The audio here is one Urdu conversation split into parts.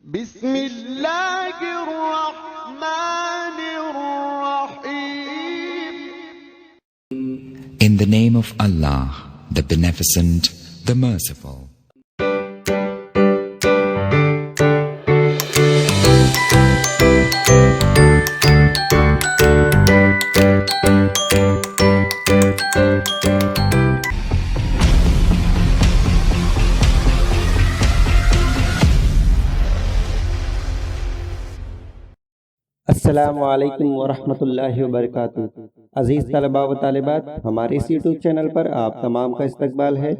بسم اللہ الرحمن الرحیم. In the name of Allah, the Beneficent, the Merciful. السلام علیکم ورحمۃ اللہ وبرکاتہ. عزیز طلباء و طالبات، ہمارے اس یوٹیوب چینل پر آپ تمام کا استقبال ہے.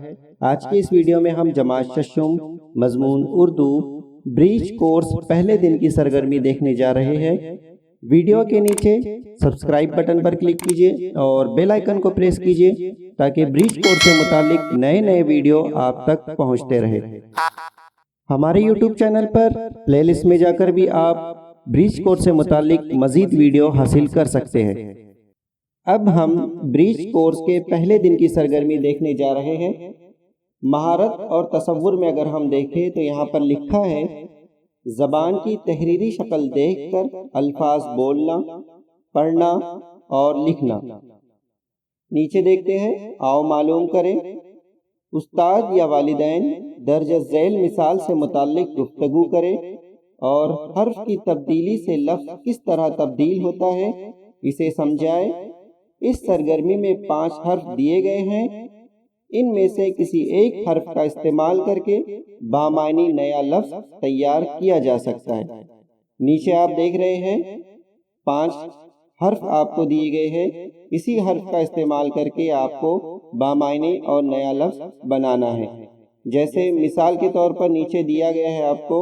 آج کی اس ویڈیو میں ہم جماعت ششم مضمون اردو بریچ کورس پہلے دن کی سرگرمی دیکھنے جا رہے ہیں. ویڈیو کے نیچے سبسکرائب بٹن پر کلک کیجئے اور بیل آئیکن کو پریس کیجئے تاکہ بریچ کورس سے متعلق نئے ویڈیو آپ تک پہنچتے رہے. ہمارے یوٹیوب چینل پر پلے لسٹ میں جا کر بھی آپ بریچ کورس سے متعلق مزید ویڈیو حاصل کر سکتے ہیں. اب ہم بریچ کورس کے پہلے دن کی سرگرمی دیکھنے جا رہے ہیں. مہارت اور تصور میں اگر ہم دیکھیں تو یہاں پر لکھا ہے زبان کی تحریری شکل دیکھ کر الفاظ بولنا، پڑھنا اور لکھنا. نیچے دیکھتے ہیں، آؤ معلوم کریں. استاد یا والدین درج ذیل مثال سے متعلق گفتگو کریں اور حرف کی تبدیلی سے لفظ کس طرح تبدیل ہوتا ہے اسے سمجھائے. اس سرگرمی میں 5 حرف دیے گئے ہیں. ان میں سے کسی ایک حرف کا استعمال کر کے بامعنی نیا لفظ تیار کیا جا سکتا ہے. نیچے آپ دیکھ رہے ہیں 5 حرف آپ کو دیے گئے ہیں. اسی حرف کا استعمال کر کے آپ کو بامعنی اور نیا لفظ بنانا ہے. جیسے مثال کے طور پر نیچے دیا گیا ہے آپ کو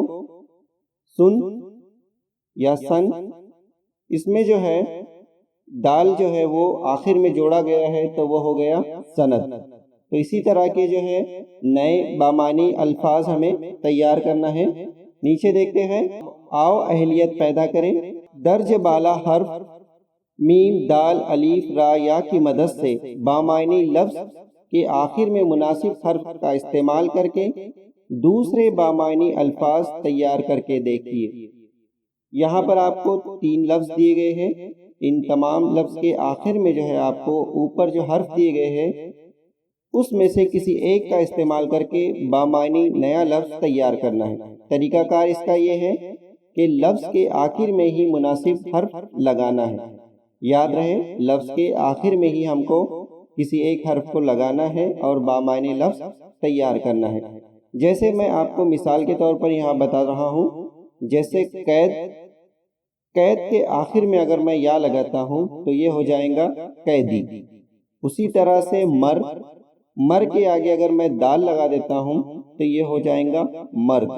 سن یا سن. اس میں جو ہے دال جو ہے وہ آخر میں جوڑا گیا ہے تو وہ ہو گیا سند. تو اسی طرح کے جو ہے نئے بامعنی الفاظ ہمیں تیار کرنا ہے. نیچے دیکھتے ہیں، آؤ اہلیت پیدا کریں. درج بالا حرف میم دال الف را یا کی مدد سے بامعنی لفظ کے آخر میں مناسب حرف کا استعمال کر کے دوسرے بامعنی الفاظ تیار کر کے دیکھیے. یہاں پر آپ کو 3 لفظ دیے گئے ہیں. ان تمام لفظ کے آخر میں جو ہے آپ کو اوپر جو حرف دیے گئے ہیں اس میں سے کسی ایک کا استعمال کر کے بامعنی نیا لفظ تیار کرنا ہے. طریقہ کار اس کا یہ ہے کہ لفظ کے آخر میں ہی مناسب حرف لگانا ہے. یاد رہے، لفظ کے آخر میں ہی ہم کو کسی ایک حرف کو لگانا ہے اور بامعنی لفظ تیار کرنا ہے. جیسے میں آپ کو مثال کے طور پر یہاں بتا رہا ہوں، جیسے قید کے آخر میں اگر میں یا لگاتا ہوں تو یہ ہو جائے گا قیدی. اسی طرح سے مر کے آگے اگر میں دال لگا دیتا ہوں تو یہ ہو جائے گا مرد.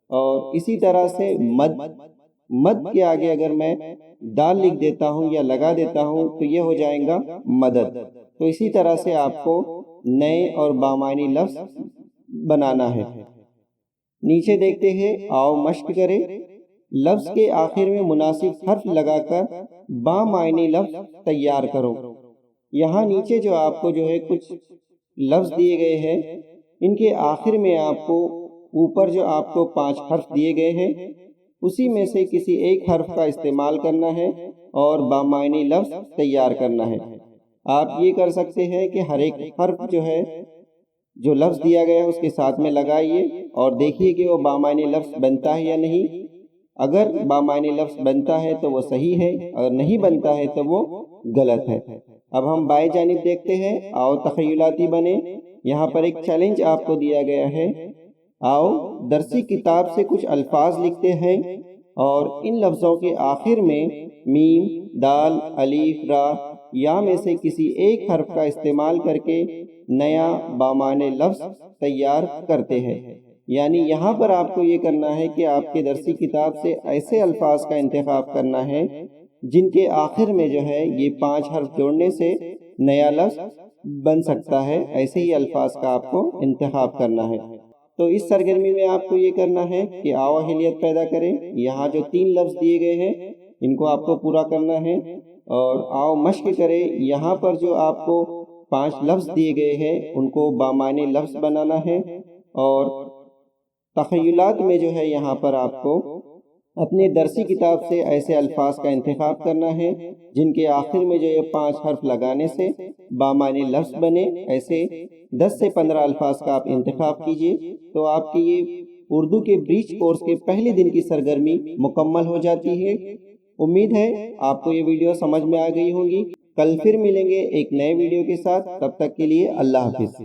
اور اسی طرح سے مد کے آگے اگر میں دال لکھ دیتا ہوں یا لگا دیتا ہوں تو یہ ہو جائے گا مدد. تو اسی طرح سے آپ کو نئے اور بامعنی لفظ بنانا ہے. نیچے دیکھتے ہیں، آؤ مشق کریں. لفظ کے آخر میں مناسب حرف لگا کر بامعنی لفظ تیار کرو. یہاں نیچے جو آپ کو جو ہے کچھ لفظ دیے گئے ہیں، ان کے آخر میں آپ کو اوپر جو آپ کو 5 حرف دیے گئے ہیں اسی میں سے کسی ایک حرف کا استعمال کرنا ہے اور بامعنی لفظ تیار کرنا ہے. آپ یہ کر سکتے ہیں کہ ہر ایک حرف جو ہے جو لفظ دیا گیا ہے اس کے ساتھ میں لگائیے اور دیکھیے کہ وہ بامعنی لفظ بنتا ہے یا نہیں. اگر بامعنی لفظ بنتا ہے تو وہ صحیح ہے، اگر نہیں بنتا ہے تو وہ غلط ہے. اب ہم بائیں جانب دیکھتے ہیں، آؤ تخیلاتی بنے. یہاں پر ایک چیلنج آپ کو دیا گیا ہے. آؤ درسی کتاب سے کچھ الفاظ لکھتے ہیں اور ان لفظوں کے آخر میں میم دال الف را یا میں سے کسی ایک حرف کا استعمال کر کے نیا بامعنی لفظ تیار کرتے ہیں. یعنی یہاں پر آپ کو یہ کرنا ہے کہ آپ کے درسی کتاب سے ایسے الفاظ کا انتخاب کرنا ہے جن کے آخر میں جو ہے یہ 5 حرف جوڑنے سے نیا لفظ بن سکتا ہے. ایسے ہی الفاظ کا آپ کو انتخاب کرنا ہے. تو اس سرگرمی میں آپ کو یہ کرنا ہے کہ آؤ اہلیت پیدا کریں. یہاں جو 3 لفظ دیے گئے ہیں ان کو آپ کو پورا کرنا ہے اور آؤ مشق کریں. یہاں پر جو آپ کو 5 لفظ دیے گئے ہیں ان کو بامعنی لفظ بنانا ہے اور تخیلات میں جو ہے یہاں پر آپ کو اپنی درسی کتاب سے ایسے الفاظ کا انتخاب کرنا ہے جن کے آخر میں جو یہ 5 حرف لگانے سے بامعنی لفظ بنے۔ ایسے 10 سے 15 الفاظ کا آپ انتخاب کیجئے تو آپ کی یہ اردو کے بریچ کورس کے پہلے دن کی سرگرمی مکمل ہو جاتی ہے۔ امید ہے آپ کو یہ ویڈیو سمجھ میں آ گئی ہوگی۔ کل پھر ملیں گے ایک نئے ویڈیو کے ساتھ، تب تک کے لیے اللہ حافظ۔